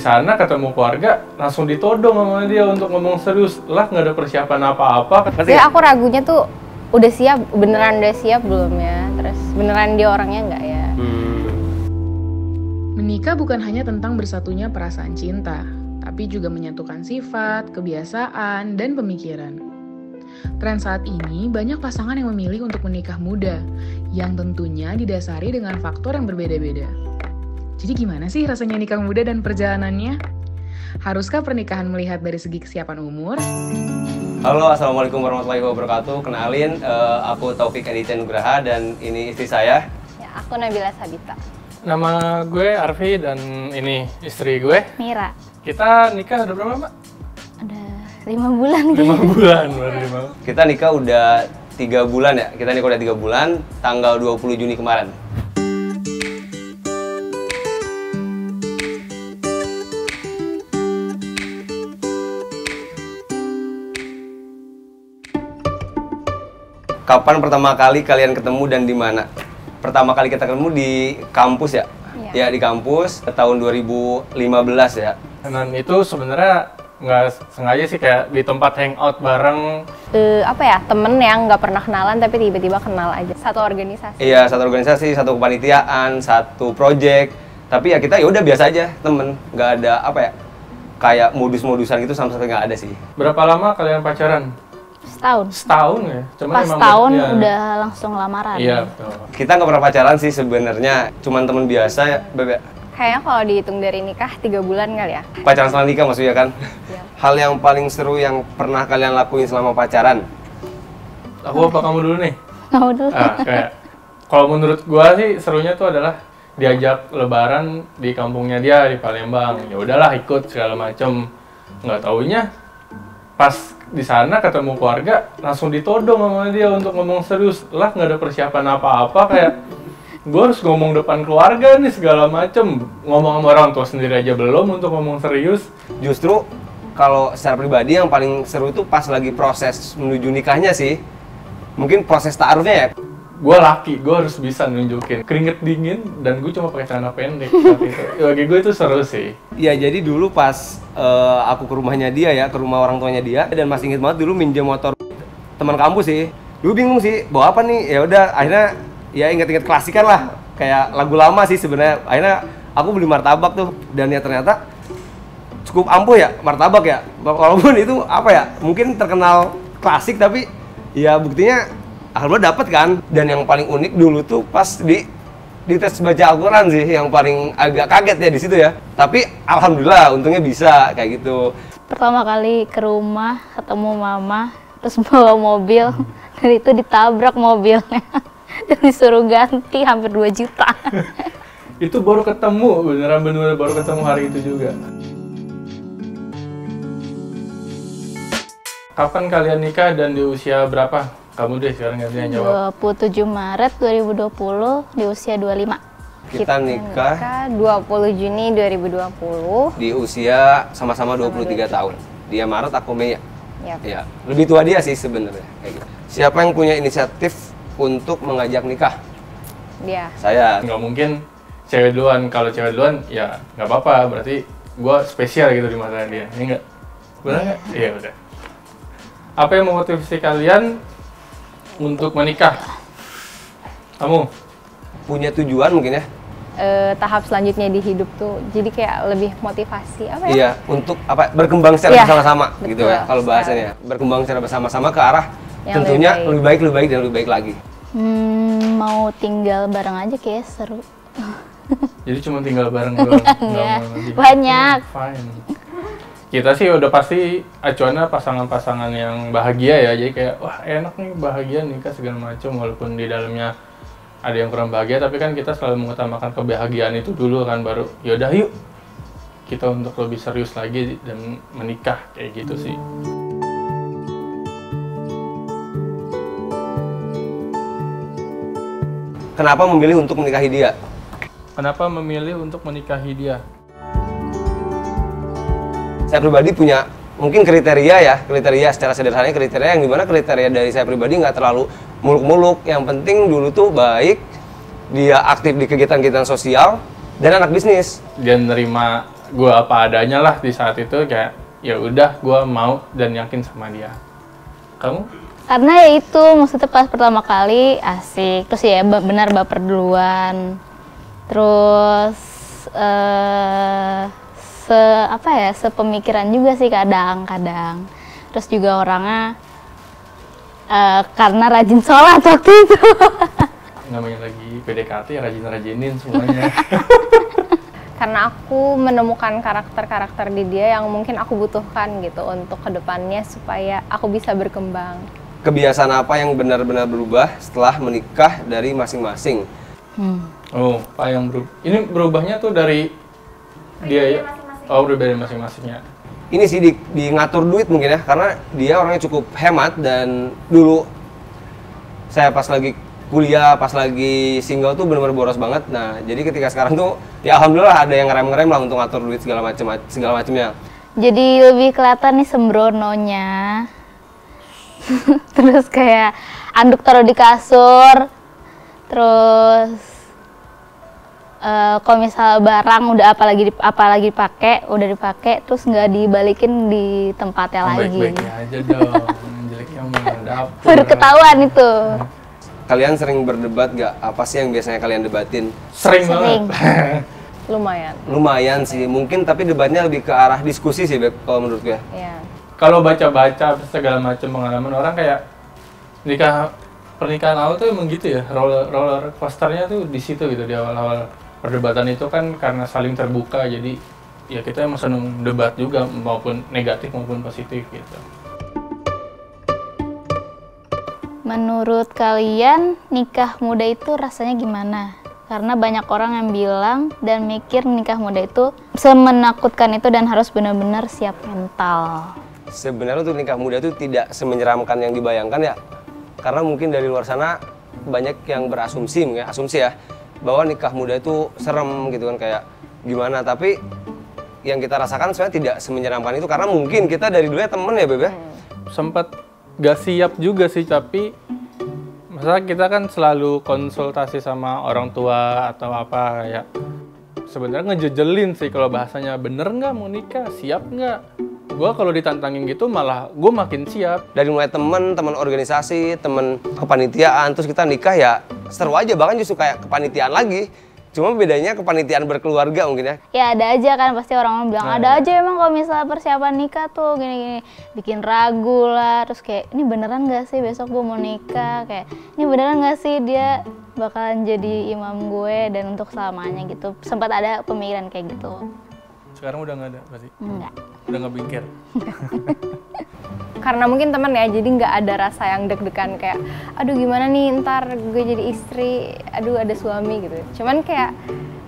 sana ketemu keluarga langsung ditodong sama dia untuk ngomong serius lah, nggak ada persiapan apa-apa. Ya aku ragunya tuh udah siap, beneran udah siap belum ya, terus beneran dia orangnya nggak ya. Menikah bukan hanya tentang bersatunya perasaan cinta, tapi juga menyatukan sifat, kebiasaan, dan pemikiran. Tren saat ini banyak pasangan yang memilih untuk menikah muda, yang tentunya didasari dengan faktor yang berbeda-beda. Jadi gimana sih rasanya nikah muda dan perjalanannya? Haruskah pernikahan melihat dari segi kesiapan umur? Halo, assalamualaikum warahmatullahi wabarakatuh. Kenalin, aku Taufik Aditya Nugraha dan ini istri saya. Ya, aku Nabila Sabita. Nama gue Arfi dan ini istri gue Mira. Kita nikah udah berapa, Mbak? Ada 5 bulan. 5 bulan baru 5. Kita nikah udah 3 bulan ya. Kita nikah udah 3 bulan, tanggal 20 Juni kemarin. Kapan pertama kali kalian ketemu dan di mana? Pertama kali kita ketemu di kampus ya? Iya. Ya, di kampus tahun 2015 ya. Dan itu sebenarnya nggak sengaja sih, kayak di tempat hangout bareng. Apa ya, temen yang nggak pernah kenalan tapi tiba-tiba kenal aja. Satu organisasi. Iya, satu organisasi, satu kepanitiaan, satu project. Tapi ya kita ya udah biasa aja, temen. Nggak ada apa ya, kayak modus-modusan gitu sama sekali nggak ada sih. Berapa lama kalian pacaran? Setahun. Setahun ya? Cuman Pas emang setahun ya. udah langsung lamaran. Iya, betul. Kita nggak pernah pacaran sih sebenarnya, cuman temen biasa ya, Bebe. Kayaknya kalau dihitung dari nikah 3 bulan kali ya. Pacaran setelah nikah maksudnya kan? Iya. Hal yang paling seru yang pernah kalian lakuin selama pacaran? Aku apa kamu dulu nih? Kamu dulu. Kayak kalau menurut gua sih serunya tuh adalah diajak lebaran di kampungnya dia di Palembang. Ya udahlah, ikut segala macem. Nggak taunya pas di sana ketemu keluarga langsung ditodong sama dia untuk ngomong serius lah, nggak ada persiapan apa-apa. Kayak gue harus ngomong depan keluarga nih segala macem, ngomong sama orang tua sendiri aja belum untuk ngomong serius. Justru kalau secara pribadi yang paling seru itu pas lagi proses menuju nikahnya sih. Mungkin proses ta'arufnya ya. Gue laki, gue harus bisa nunjukin keringet dingin dan gue cuma pakai celana pendek saat itu. Ya, bagi gue itu seru sih. Ya jadi dulu pas aku ke rumahnya dia ya, ke rumah orang tuanya dia, dan masih inget banget dulu minjem motor teman kampus sih. Dulu bingung sih, bawa apa nih? Ya udah, akhirnya ya inget-inget klasikan lah, kayak lagu lama sih sebenarnya. Akhirnya aku beli martabak tuh, dan ya ternyata cukup ampuh ya martabak ya. Walaupun itu apa ya, mungkin terkenal klasik tapi ya buktinya alhamdulillah dapet kan. Dan yang paling unik dulu tuh pas di tes baca Al-Quran sih yang paling agak kaget ya di situ ya. Tapi alhamdulillah untungnya bisa kayak gitu. Pertama kali ke rumah ketemu mama, terus bawa mobil, dan itu ditabrak mobilnya. Dan disuruh ganti hampir 2 juta. Itu baru ketemu, beneran baru ketemu hari itu juga. Kapan kalian nikah dan di usia berapa? Kamu deh sekarang gantian jawab. 27 Maret 2020 di usia 25. Kita nikah 20 Juni 2020. di usia sama-sama 23 tahun. Dia Maret, aku Mei ya. Yap. Ya, lebih tua dia sih sebenarnya kayak gitu. Siapa yang punya inisiatif untuk mengajak nikah? Dia. Saya. Nggak mungkin cewek duluan. Kalau cewek duluan ya nggak apa-apa, berarti gue spesial gitu di mata dia. Ini nggak? Benar nggak? Iya udah. Apa yang memotivasi kalian untuk menikah? Kamu? Punya tujuan mungkin ya? Tahap selanjutnya di hidup tuh, jadi kayak lebih motivasi apa ya? Iya, untuk apa? Berkembang secara Iya, bersama-sama gitu betul, ya. Kalau bahasanya, berkembang secara bersama-sama ke arah yang tentunya lebih lebih baik dan lebih baik lagi. Mau tinggal bareng aja kayak seru. Jadi cuma tinggal bareng doang? Enggak, Nggak mau lagi. banyak. Fine. Kita sih udah pasti acuannya pasangan-pasangan yang bahagia ya. Jadi kayak wah enak nih bahagia nikah segala macam, walaupun di dalamnya ada yang kurang bahagia, tapi kan kita selalu mengutamakan kebahagiaan itu dulu kan, baru yaudah yuk kita untuk lebih serius lagi dan menikah kayak gitu sih. Kenapa memilih untuk menikahi dia? Kenapa memilih untuk menikahi dia? Saya pribadi punya mungkin kriteria secara sederhananya kriteria yang dimana kriteria dari saya pribadi nggak terlalu muluk-muluk. Yang penting dulu tuh baik, dia aktif di kegiatan-kegiatan sosial, dan anak bisnis. Dia nerima gue apa adanya lah di saat itu, kayak ya udah gue mau dan yakin sama dia. Kamu? Karena ya itu maksudnya pas pertama kali asik, terus ya benar baper duluan, terus sepemikiran juga sih kadang-kadang, terus juga orangnya karena rajin sholat waktu itu. Namanya lagi PDKT, rajin-rajinin semuanya. Karena aku menemukan karakter-karakter di dia yang mungkin aku butuhkan gitu untuk kedepannya supaya aku bisa berkembang. Kebiasaan apa yang benar-benar berubah setelah menikah dari masing-masing? Oh, apa yang berubah? Ini berubahnya tuh dari dia ya? Oh, berubah dari masing-masingnya. Ini sih di ngatur duit mungkin ya, karena dia orangnya cukup hemat dan dulu saya pas lagi kuliah, pas lagi single tuh benar-benar boros banget. Nah, jadi ketika sekarang tuh ya alhamdulillah ada yang ngerem-ngerem lah untuk ngatur duit segala macamnya. Jadi lebih kelihatan nih sembrononya. Terus kayak anduk taruh di kasur. Terus kalau misal barang udah apalagi dipakai terus nggak dibalikin di tempatnya lagi. Baik-baiknya aja dong. Jeleknya malah dapur. Baru ketahuan itu. Kalian sering berdebat gak? Apa sih yang biasanya kalian debatin? Sering banget. Lumayan. Lumayan sih, mungkin tapi debatnya lebih ke arah diskusi sih Beb, kalau menurut gue. Iya. Kalau baca-baca segala macam pengalaman orang, kayak pernikahan awal tuh emang gitu ya, roller coasternya tuh di situ gitu, di awal-awal perdebatan itu kan karena saling terbuka, jadi ya kita emang seneng debat juga, maupun negatif maupun positif gitu. Menurut kalian nikah muda itu rasanya gimana? Karena banyak orang yang bilang dan mikir nikah muda itu semenakutkan itu dan harus benar-benar siap mental. Sebenarnya untuk nikah muda itu tidak semenyeramkan yang dibayangkan ya. Karena mungkin dari luar sana banyak yang berasumsi, mungkin asumsi ya, bahwa nikah muda itu serem gitu kan, kayak gimana. Tapi yang kita rasakan sebenarnya tidak semenyeramkan itu, karena mungkin kita dari dulunya temen ya Beb ya. Sempat gak siap juga sih, tapi masalah kita kan selalu konsultasi sama orang tua atau apa, kayak sebenarnya ngejejelin sih kalau bahasanya, bener nggak mau nikah, siap nggak. Gue kalau ditantangin gitu malah gue makin siap. Dari mulai teman organisasi, teman kepanitiaan, terus kita nikah ya seru aja, bahkan justru kayak kepanitiaan lagi. Cuma bedanya kepanitiaan berkeluarga mungkin ya. Ya ada aja kan, pasti orang bilang ada aja emang kalau misalnya persiapan nikah tuh gini-gini, bikin ragu lah, terus kayak ini beneran gak sih besok gue mau nikah, kayak ini beneran gak sih dia bakalan jadi imam gue dan untuk selamanya gitu. Sempat ada pemikiran kayak gitu. Sekarang udah nggak ada pasti? Enggak. Udah nggak bingkir? Karena mungkin teman ya, jadi nggak ada rasa yang deg-degan kayak aduh gimana nih ntar gue jadi istri, aduh ada suami gitu. Cuman kayak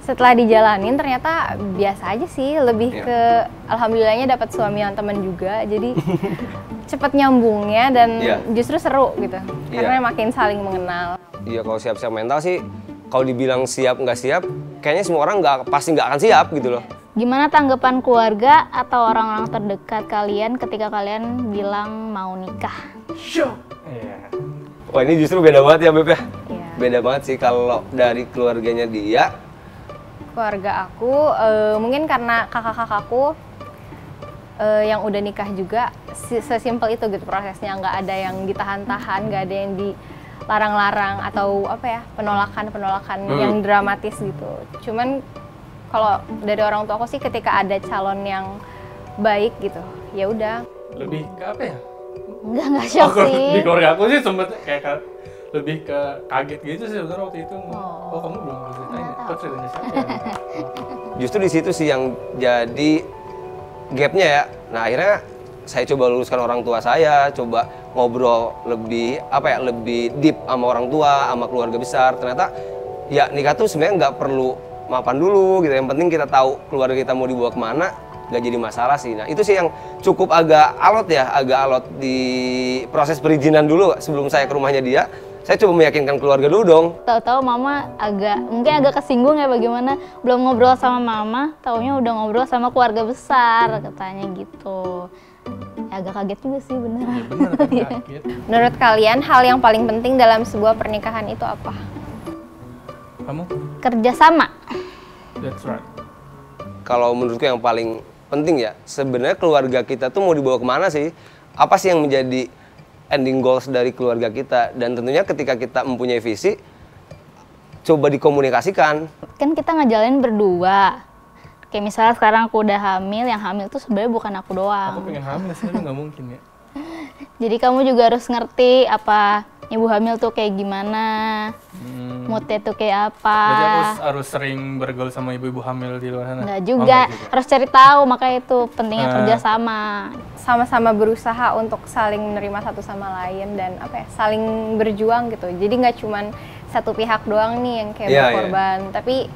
setelah dijalanin ternyata biasa aja sih, lebih ke alhamdulillahnya dapat suami yang teman juga, jadi cepet nyambungnya dan justru seru gitu, karena makin saling mengenal. Iya, kalau siap-siap mental sih, kalau dibilang siap nggak siap, kayaknya semua orang pasti nggak akan siap gitu loh. Gimana tanggapan keluarga atau orang-orang terdekat kalian ketika kalian bilang mau nikah? Iya. Wah, ini justru beda banget ya Beb ya? Iya. Beda banget sih kalau dari keluarganya dia. Keluarga aku mungkin karena kakak-kakakku yang udah nikah juga sesimpel itu gitu prosesnya, nggak ada yang ditahan-tahan, nggak ada yang dilarang-larang atau apa ya, penolakan yang dramatis gitu. Cuman kalau dari orang tua aku sih ketika ada calon yang baik gitu, ya udah. Lebih ke apa ya? Enggak shock sih. Di keluarga aku sih sempet kayak lebih ke kaget gitu sih sebenarnya waktu itu. Oh kamu belum ceritain ya? Kok ceritanya siapa ya? Justru di situ sih yang jadi gapnya ya. Nah akhirnya saya coba luluskan orang tua saya, coba ngobrol lebih lebih deep sama orang tua, sama keluarga besar. Ternyata ya nikah tuh sebenarnya nggak perlu mapan dulu gitu. Yang penting kita tahu keluarga kita mau dibawa kemana, nggak jadi masalah sih. Nah itu sih yang cukup agak alot di proses perizinan dulu sebelum saya ke rumahnya dia. Saya coba meyakinkan keluarga dulu dong. Tahu-tahu mama mungkin agak kesinggung ya bagaimana, belum ngobrol sama mama, taunya udah ngobrol sama keluarga besar katanya gitu. Ya, agak kaget juga sih beneran. Ya bener kan, kaget. Menurut kalian hal yang paling penting dalam sebuah pernikahan itu apa? Kamu? Kerjasama. That's right. kalau menurutku yang paling penting ya, sebenarnya keluarga kita tuh mau dibawa kemana sih? Apa sih yang menjadi ending goals dari keluarga kita? Dan tentunya ketika kita mempunyai visi, coba dikomunikasikan. Kan kita ngejalanin berdua. Kayak misalnya sekarang aku udah hamil, yang hamil tuh sebenarnya bukan aku doang. Aku pengen hamil sih, tapi nggak mungkin ya. Jadi kamu juga harus ngerti apa ibu hamil tuh kayak gimana, moodnya tuh kayak apa. Berarti harus sering bergaul sama ibu-ibu hamil di luar sana? Nggak juga, harus cari tahu, makanya itu pentingnya kerjasama. Sama-sama berusaha untuk saling menerima satu sama lain dan apa ya, saling berjuang gitu. Jadi nggak cuman satu pihak doang nih yang kayak berkorban, tapi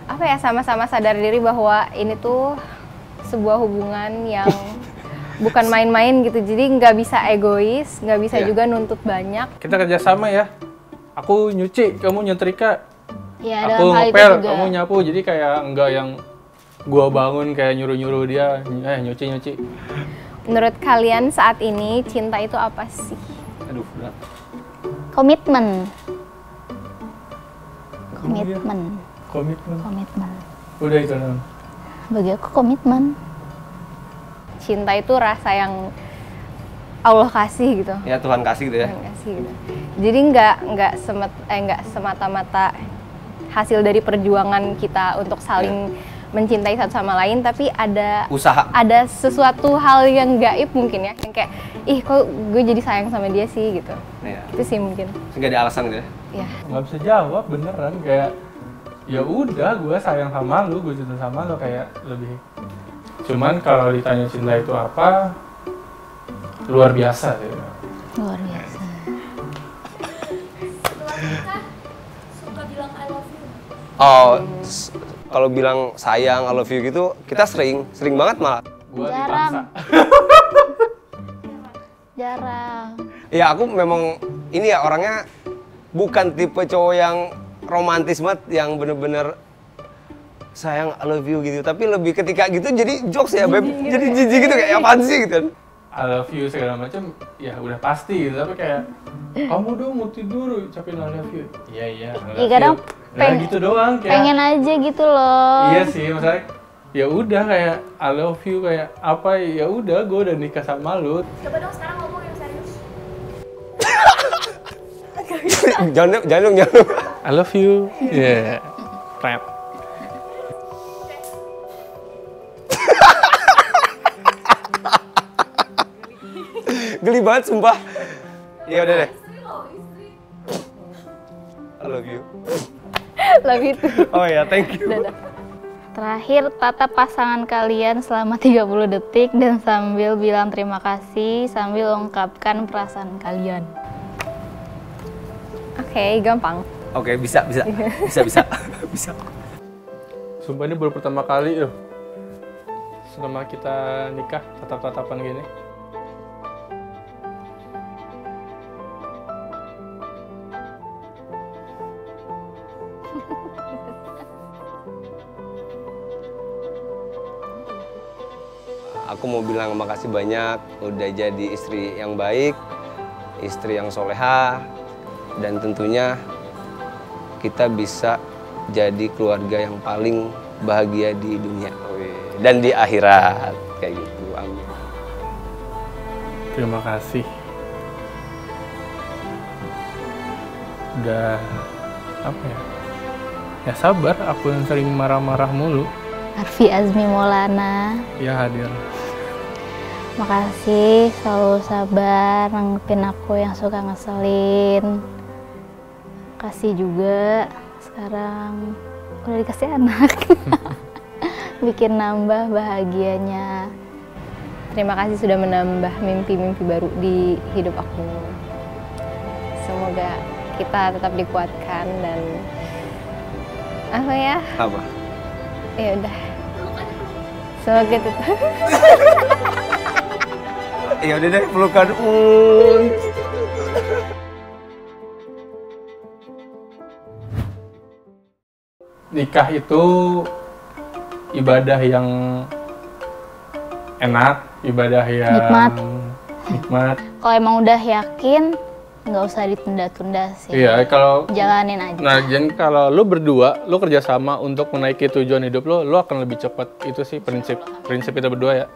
apa ya, sama-sama sadar diri bahwa ini tuh sebuah hubungan yang bukan main-main gitu. Jadi nggak bisa egois, nggak bisa juga nuntut banyak. Kita kerjasama ya. Aku nyuci, kamu nyetrika. Ya, Aku dalam hal itu ngepel, juga. kamu nyapu. Jadi kayak enggak yang gua bangun kayak nyuruh-nyuruh dia, nyuci. Menurut kalian saat ini cinta itu apa sih? Aduh, berat. Komitmen. Udah itu kan. Bagi aku komitmen. Cinta itu rasa yang Allah kasih gitu. Ya Tuhan kasih gitu ya. Tuhan kasih gitu. Jadi nggak semata-mata hasil dari perjuangan kita untuk saling mencintai satu sama lain, tapi ada Usaha. ada sesuatu hal yang gaib mungkin ya, yang kayak ih kok gue jadi sayang sama dia sih gitu. Iya. Itu sih mungkin. Nggak ada alasan gitu ya. Ya. Nggak bisa jawab beneran, kayak ya udah gue sayang sama lu, gue cinta sama lu, kayak lebih. Cuman kalau ditanya cinta itu apa, luar biasa sih. Luar biasa. Oh, kalau bilang sayang, I love you gitu, kita sering banget malah. Gue Jarang. dipaksa. Jarang. Ya aku memang ini ya orangnya bukan tipe cowok yang romantis banget, yang bener-bener sayang I love you gitu, tapi lebih ketika gitu jadi jokes ya, beb. Jadi jijik gitu kayak apaan sih gitu. I love you segala macam, ya udah pasti gitu. Tapi kayak kamu dong mau tidur, ucapin I love you. Iya, I love Iya, kadang you. Nah, gitu doang kayak. Pengen aja gitu loh. Iya sih, maksudnya ya udah kayak I love you kayak apa, ya udah gue udah nikah sama lu. Coba dong sekarang ngomong yang serius. jangan dong. I love you. Yeah. Rap. Geli banget sumpah. Ya udah deh. I love you. Love you too. Oh ya, thank you. Dadah. Terakhir, tatap pasangan kalian selama 30 detik dan sambil bilang terima kasih sambil ungkapkan perasaan kalian. Oke, gampang. Oke, bisa. Bisa. Sumpah ini baru pertama kali loh. Selama kita nikah, tatap-tatapan gini. Aku mau bilang makasih banyak udah jadi istri yang baik, istri yang soleha, dan tentunya kita bisa jadi keluarga yang paling bahagia di dunia dan di akhirat kayak gitu. Amin. Terima kasih. Udah apa ya? Ya sabar, aku yang sering marah-marah mulu. Arfi Azmi Maulana. Ya hadir. Makasih, selalu sabar nanggepin aku yang suka ngeselin. Kasih juga, sekarang udah dikasih anak. Bikin nambah bahagianya. Terima kasih sudah menambah mimpi-mimpi baru di hidup aku. Semoga kita tetap dikuatkan dan apa ya? Apa? Ya udah. Semoga tetap. Ya udah deh, pelukan. Nikah itu ibadah yang enak, ibadah yang Nikmat. nikmat. Kalau emang udah yakin, nggak usah ditunda-tunda sih. Iya, kalau Jalanin aja. nah, jadi kalau lu berdua, lu kerjasama untuk menaiki tujuan hidup lu akan lebih cepat. Itu sih prinsip kita berdua ya.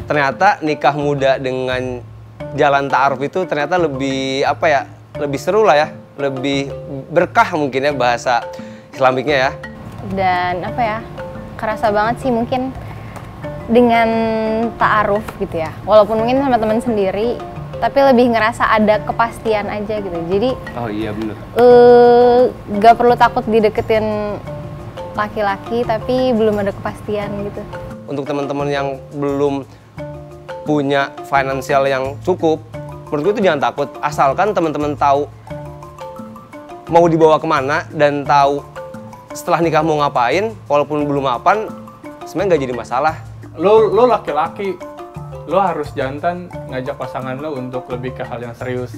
Ternyata nikah muda dengan jalan ta'aruf itu ternyata lebih apa ya? Lebih seru lah ya, lebih berkah mungkin ya bahasa Islamiknya ya. Dan apa ya, kerasa banget sih mungkin dengan ta'aruf gitu ya, walaupun mungkin sama teman sendiri, tapi lebih ngerasa ada kepastian aja gitu. Jadi Oh iya bener. gak perlu takut dideketin laki-laki tapi belum ada kepastian gitu. Untuk teman-teman yang belum punya finansial yang cukup, menurut gue itu jangan takut, asalkan teman-teman tahu mau dibawa kemana dan tahu setelah nikah mau ngapain, walaupun belum mapan, sebenarnya nggak jadi masalah. Lu laki-laki, lu harus jantan ngajak pasangan lu untuk lebih ke hal yang serius.